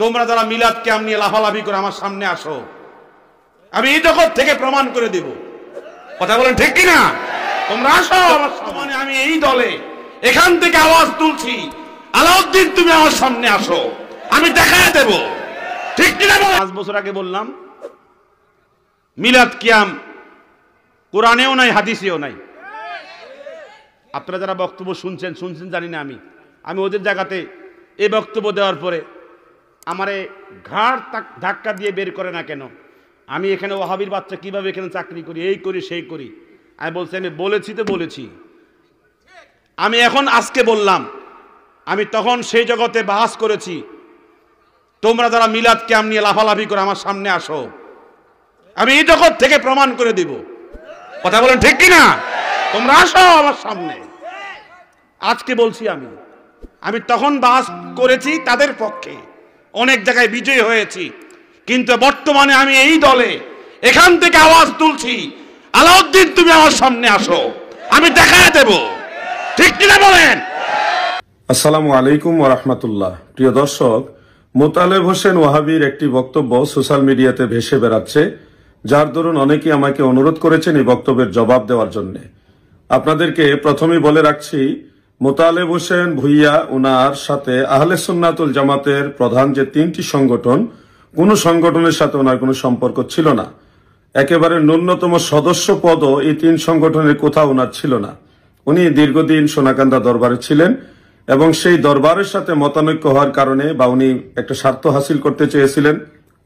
তোমরা যারা মিলাদ কিয়াম নিয়ে লাফালাফি করে আমার সামনে আসো, আমি এই জগৎ থেকে প্রমাণ করে দেব। কথা বলেন ঠিক কিনা? তোমরা আসো আমার সামনে, আমি এই দলে এখান থেকে আওয়াজ তুলছি, আলাউদ্দিন তুমি আমার সামনে আসো, আমি দেখায় দেব। ঠিক কিনা? 5 বছর আগে বললাম মিলাদ কিয়াম কোরআনেও নাই, হাদিসেও নাই। আপনারা যারা বক্তব্য শুনছেন জানি না, আমি ওদের জায়গাতে এই বক্তব্য দেওয়ার পরে আমারে ঘাড় ধাক্কা দিয়ে বের করে না কেন? আমি এখানে ওয়াহাবির বাচ্চা কিভাবে এখানে চাকরি করি, এই করি সেই করি। আমি বলছি আমি বলেছি তো বলেছি। আমি এখন আজকে বললাম, আমি তখন সেই জগতে বাস করেছি। তোমরা যারা মিলাদ কিয়াম নিয়ে লাফালাফি করে আমার সামনে আসো, আমি এই জগৎ থেকে প্রমাণ করে দিব। কথা বলেন ঠিক কিনা? তোমরা আসো আমার সামনে। আজকে বলছি আমি তখন বাস করেছি তাদের পক্ষে, অনেক জায়গায় বিজয়ী হয়েছি, কিন্তু বর্তমানে আমি এই দলে এখান থেকে আওয়াজ তুলছি, আলাউদ্দিন তুমি আমার সামনে আসো, আমি দেখায় দেব। ঠিক কিনা বলেন? আসসালামু আলাইকুম ওয়া রাহমাতুল্লাহ। প্রিয় দর্শক, মোতালেব হোসেন ওয়াহাবির একটি বক্তব্য সোশ্যাল মিডিয়াতে ভেসে বেড়াচ্ছে, যার দরুন অনেকেই আমাকে অনুরোধ করেছেন এই বক্তব্যের জবাব দেওয়ার জন্য। আপনাদেরকে প্রথমেই বলে রাখছি, মোতালেব হোসেন ভুইয়া উনার সাথে আহলে সুন্নাতুল জামাতের প্রধান যে 3টি সংগঠন, কোন সংগঠনের সাথে ওনার কোনো সম্পর্ক ছিল না। একেবারে ন্যূনতম সদস্য পদও এই 3 সংগঠনের কোথাও ওনার ছিল না। উনি দীর্ঘদিন সোনাকান্দা দরবারে ছিলেন এবং সেই দরবারের সাথে মতানৈক্য হওয়ার কারণে, বা উনি একটা স্বার্থ হাসিল করতে চেয়েছিলেন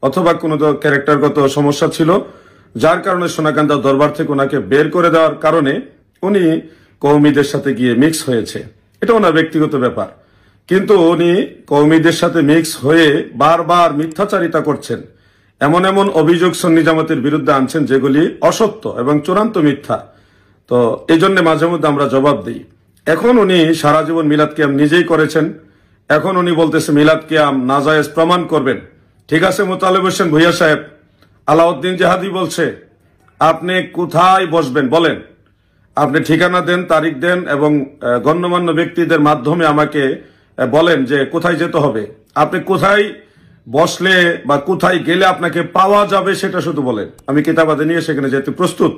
অথবা কোনো ক্যারেক্টারগত সমস্যা ছিল, যার কারণে সোনাকান্দা দরবার থেকে ওনাকে বের করে দেওয়ার কারণে উনি কওমিদের সাথে গিয়ে মিক্স হয়েছে। এটা ওনার ব্যক্তিগত ব্যাপার, কিন্তু উনি কওমিদের সাথে মিক্স হয়ে বারবার মিথ্যাচারিতা করছেন, এমন এমন অভিযোগ সুন্নি জামাতের বিরুদ্ধে আনছেন যেগুলি অসত্য এবং চূড়ান্ত মিথ্যা। তো এই জন্য মাঝে মধ্যে আমরা জবাব দিই। এখন উনি সারা জীবন মিলাদ কিয়াম নিজেই করেছেন, এখন উনি বলতেছে মিলাদ কিয়াম নাজায়েজ প্রমাণ করবেন। ঠিক আছে মোতালেব হোসেন ভুইয়া সাহেব, আলাউদ্দিন জাহাদি বলছে আপনি কোথায় বসবেন বলেন, আপনি ঠিকানা দেন, তারিখ দেন এবং গণ্যমান্য ব্যক্তিদের মাধ্যমে আমাকে বলেন যে কোথায় যেতে হবে। আপনি কোথায় বসলে বা কোথায় গেলে আপনাকে পাওয়া যাবে সেটা শুধু বলেন, আমি কিতাবাদে নিয়ে সেখানে যেতে প্রস্তুত।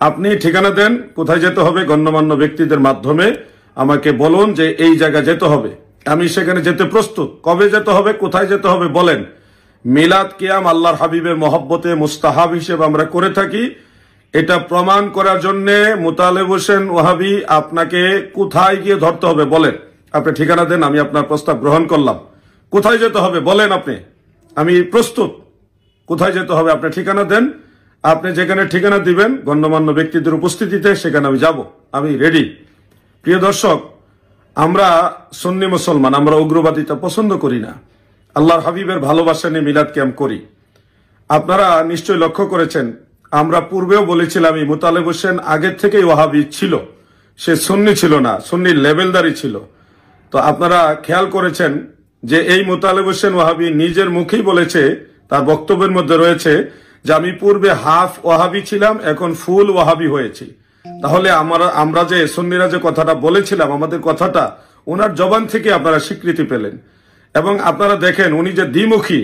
আপনি ঠিকানা দেন, কোথায় যেতে হবে, গণ্যমান্য ব্যক্তিদের মাধ্যমে আমাকে বলুন যে এই জায়গায় যেতে হবে, আমি সেখানে যেতে প্রস্তুত। কবে যেতে হবে, কোথায় যেতে হবে বলেন। মিলাদ কিয়াম আল্লাহর হাবিবের মহব্বতে মুস্তাহাব হিসেবে আমরা করে থাকি, এটা প্রমাণ করার জন্য মোতালেব হোসেন ওয়াহাবি আপনাকে কোথায় গিয়ে ধরতে হবে বলেন। আপনি ঠিকানা দেন, আমি আপনার প্রস্তাব গ্রহণ করলাম। কোথায় যেতে হবে বলেন, আপনি, আমি প্রস্তুত। কোথায় যেতে হবে আপনি ঠিকানা দেন, আপনি যেখানে ঠিকানা দিবেন গণ্যমান্য ব্যক্তিদের উপস্থিতিতে সেখানে আমি যাব, আমি রেডি। প্রিয় দর্শক, আমরা সুন্নি মুসলমান, আমরা উগ্রবাদিতা পছন্দ করি না, আল্লাহর হাবিবের ভালোবাসা নিয়ে মিলাদ কিয়াম করি। আপনারা নিশ্চয়ই লক্ষ্য করেছেন, আমরা পূর্বেও বলেছিলাম এই মোতালেব হোসেন আগের থেকেই ওয়াহাবি ছিল, সে সুন্নি ছিল না, সুন্নির লেভেলদারি ছিল। তো আপনারা খেয়াল করেছেন যে এই মোতালেব হোসেন ওয়াহাবি নিজের মুখেই বলেছে, তার বক্তব্যের মধ্যে রয়েছে যে আমি পূর্বে হাফ ওয়াহাবি ছিলাম, এখন ফুল ওয়াহাবি হয়েছি। তাহলে আমরা যে সুন্নিরা যে কথাটা বলেছিলাম, আমাদের কথাটা ওনার জবান থেকে আপনারা স্বীকৃতি পেলেন। এবং আপনারা দেখেন উনি যে দ্বিমুখী,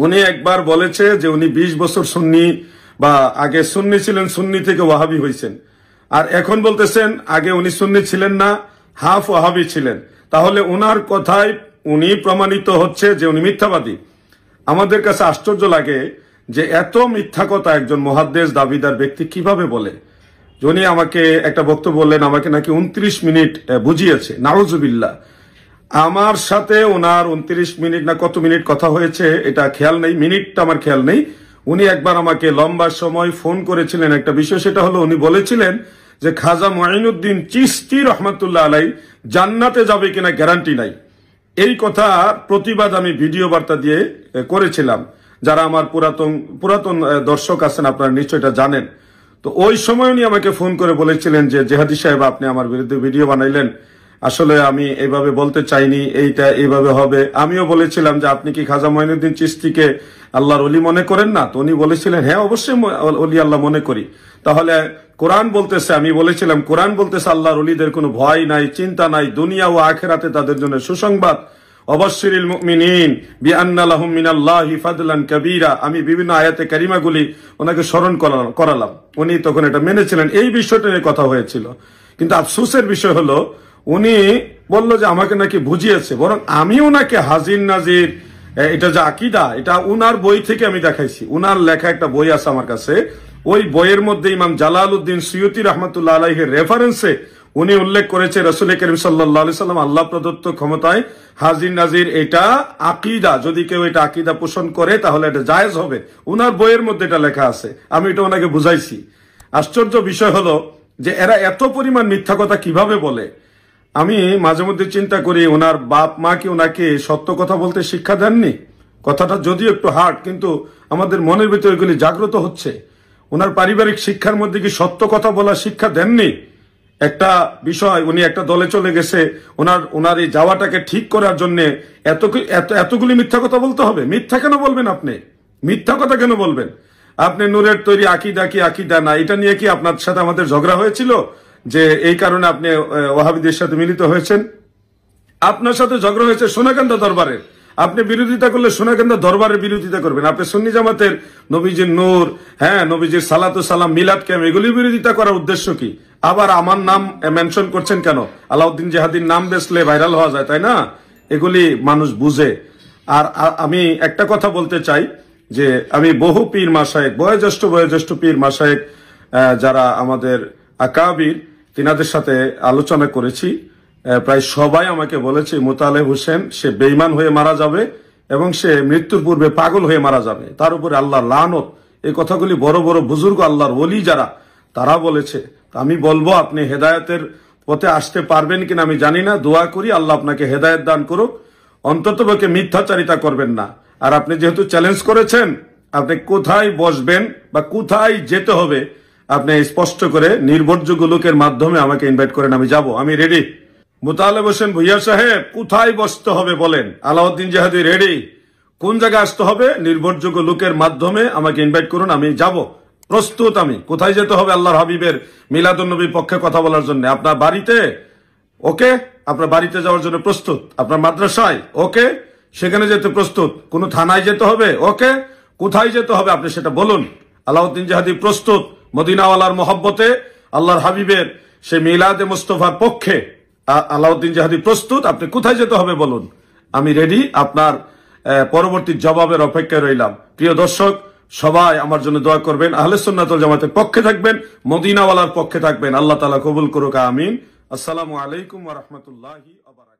উনি একবার বলেছে যে উনি 20 বছর সুন্নি বা আগে সুন্নি ছিলেন, সুন্নি থেকে ওয়াহাবি হয়েছেন, আর এখন বলতেছেন আগে উনি সুন্নি ছিলেন না, হাফ ওয়াহাবি ছিলেন। তাহলে ওনার কথায় উনি প্রমাণিত হচ্ছে যে উনি মিথ্যাবাদী। আমাদের কাছে আশ্চর্য লাগে যে এত মিথ্যা কথা একজন মুহাদ্দিস দাবিদার ব্যক্তি কিভাবে বলে। উনি আমাকে একটা বক্তব্য বললেন, আমাকে নাকি 29 মিনিট বুঝিয়েছে। নাউজুবিল্লাহ, আমার সাথে ওনার 29 মিনিট না কত মিনিট কথা হয়েছে এটা খেয়াল নেই, মিনিটটা আমার খেয়াল নেই। উনি একবার আমাকে লম্বা সময় ফোন করেছিলেন একটা বিষয়, সেটা হলো উনি বলেছিলেন যে খাজা মুঈনুদ্দিন চিশতি রহমাতুল্লাহ আলাই জান্নাতে যাবে কিনা গ্যারান্টি নাই। এই কথা প্রতিবাদ আমি ভিডিও বার্তা দিয়ে করেছিলাম। যারা আমার পুরাতন দর্শক আছেন আপনারা নিশ্চয় এটা জানেন। তো ওই সময় উনি আমাকে ফোন করে বলেছিলেন যে জেহাদি সাহেব আপনি আমার বিরুদ্ধে ভিডিও বানাইলেন, আসলে আমি এইভাবে বলতে চাইনি, এইটা এইভাবে হবে। আমিও বলেছিলাম যে আপনি কি খাজা মুঈনুদ্দিন চিশতিকে আল্লাহর ওলি মনে করেন না? তো উনি বলেছিলেন হ্যাঁ অবশ্যই ওলি আল্লাহ মনে করি। তাহলে কোরআন বলতেছে, আমি বলেছিলাম কোরআন বলতেছে আল্লাহর ওলিদের কোনো ভয় নাই, চিন্তা নাই, দুনিয়া ও আখিরাতে তাদের জন্য সুসংবাদ। ওয়াবাশশিরিল মুমিনিন বিআন্না লাহুম মিনাল্লাহি ফাদলান কাবীরা। আমি বিভিন্ন আয়াতে কারিমাগুলি ওনাকে স্মরণ করালাম, উনি তখন এটা মেনেছিলেন। এই বিষয়টা নিয়ে কথা হয়েছিল, কিন্তু আফসোসের বিষয় হলো উনি বলল যে আমাকে নাকি বুঝিয়েছে, বরং আমি ওনাকে হাজির নাজির এটা যে আকীদা, এটা উনার বই থেকে আমি দেখাইছি। উনার লেখা একটা বই আছে আমার কাছে, ওই বইয়ের মধ্যে ইমাম জালালউদ্দিন সুয়ুতী রাহমাতুল্লাহ আলাইহির রেফারেন্সে উনি উল্লেখ করেছে রাসূল করিম সাল্লাল্লাহু আলাইহি সাল্লাম আল্লাহ প্রদত্ত ক্ষমতায় হাজির নাজির এটা আকীদা, যদি কেউ এটা আকীদা পোষণ করে তাহলে এটা জায়েজ হবে। উনার বইয়ের মধ্যে এটা লেখা আছে, আমি এটা ওনাকে বুঝাইছি। আশ্চর্য বিষয় হলো যে এরা এত পরিমাণ মিথ্যা কথা কিভাবে বলে। আমি মাঝে মধ্যে চিন্তা করি ওনার বাপ মা কি ওনাকে সত্য কথা বলতে শিক্ষা দেননি? কথাটা যদিও একটু হার্ড, কিন্তু আমাদের মনের ভিতরে এগুলি জাগ্রত হচ্ছে। ওনার পারিবারিক শিক্ষার মধ্যে কি সত্য কথা বলার শিক্ষা দেননি? একটা বিষয়, উনি একটা দলে চলে গেছে, ওনার এই যাওয়াটাকে ঠিক করার জন্য এতগুলি মিথ্যা কথা বলতে হবে? মিথ্যা কেন বলবেন আপনি? মিথ্যা কথা কেন বলবেন? আপনি নূরের তৈরি আকীদা কি আকীদা না, এটা নিয়ে কি আপনার সাথে আমাদের ঝগড়া হয়েছিল যে এই কারণে আপনি ওয়াহাবিদের সাথে মিলিত হয়েছেন? আপনার সাথে ঝগড়া হয়েছে সোনাকান্দা দরবারের, আপনি বিরোধিতা করলে সোনাকান্দা দরবারের বিরোধিতা করবেন। আপনি সুন্নি জামাতের নবীজির নূর, হ্যাঁ নবীজির সালাতু সালাম, মিলাদ ক্যাম্প, এগুলি বিরোধিতা করার উদ্দেশ্য কি? আবার আমার নাম মেনশন করছেন কেন? আলাউদ্দিন জিহাদির নাম বেসলে ভাইরাল হওয়া যায়, তাই না? এগুলি মানুষ বুঝে। আর আমি একটা কথা বলতে চাই যে আমি বহু পীর মাশায়েখ, বয়োজ্যেষ্ঠ পীর মাশায়েখ যারা আমাদের আকাবির, তিনাদের সাথে আলোচনা করেছি। প্রায় সবাই আমাকে বলেছে মোতালেব হোসেন সে বেঈমান হয়ে মারা যাবে এবং সে মৃত্যুর পূর্বে পাগল হয়ে মারা যাবে, তার উপরে আল্লাহর লানত। এই কথাগুলি বড় বড় বুজুর্গ আল্লাহর ওলি যারা, তারা বলেছে। আমি বলবো আপনি হেদায়েতের পথে আসতে পারবেন কিনা আমি জানি না, দোয়া করি আল্লাহ আপনাকে হেদায়েত দান করুক। অন্ততপক্ষে মিথ্যাচারিতা করবেন না। আর আপনি যেহেতু চ্যালেঞ্জ করেছেন, আপনি কোথায় বসবেন বা কোথায় যেতে হবে আপনি স্পষ্ট করে নির্ভরযোগ্য লোকের মাধ্যমে আমাকে ইনভাইট করেন, আমি যাব, আমি রেডি। মোতালেব হোসেন ভুইয়া সাহেব, কোথায় বসতে হবে বলেন? আলাউদ্দিন জিহাদি রেডি। কোন জায়গায় আসতে হবে? নির্ভরযোগ্য লোকের মাধ্যমে আমাকে ইনভাইট করুন, আমি যাব, প্রস্তুত। আমি কোথায় যেতে হবে? আল্লাহর হাবিবের মিলাদুন্নবীর পক্ষে কথা বলার জন্য। আপনার বাড়িতে, ওকে, আপনার বাড়িতে যাওয়ার জন্য প্রস্তুত। আপনার মাদ্রাসায়, ওকে, সেখানে যেতে প্রস্তুত। কোন থানায় যেতে হবে, ওকে, কোথায় যেতে হবে আপনি সেটা বলুন। আলাউদ্দিন জিহাদি প্রস্তুত। মদিনাওয়ালার মহব্বতে আল্লাহর হাবিবের সে মিলাদে মুস্তফার পক্ষে আলাউদ্দিন জিহাদি প্রস্তুত। আপনি কোথায় যেতে হবে বলুন, আমি রেডি। আপনার পরবর্তী জবাবের অপেক্ষায় রইলাম। প্রিয় দর্শক, সবাই আমার জন্য দোয়া করবেন, আহলে সুন্নাত ওয়াল জামাতের পক্ষে থাকবেন, মদিনাওয়ালার পক্ষে থাকবেন। আল্লাহ তাআলা কবুল করুক, আমিন। আসসালামু আলাইকুম ওয়া রাহমাতুল্লাহি ওয়া বারাকাতুহু।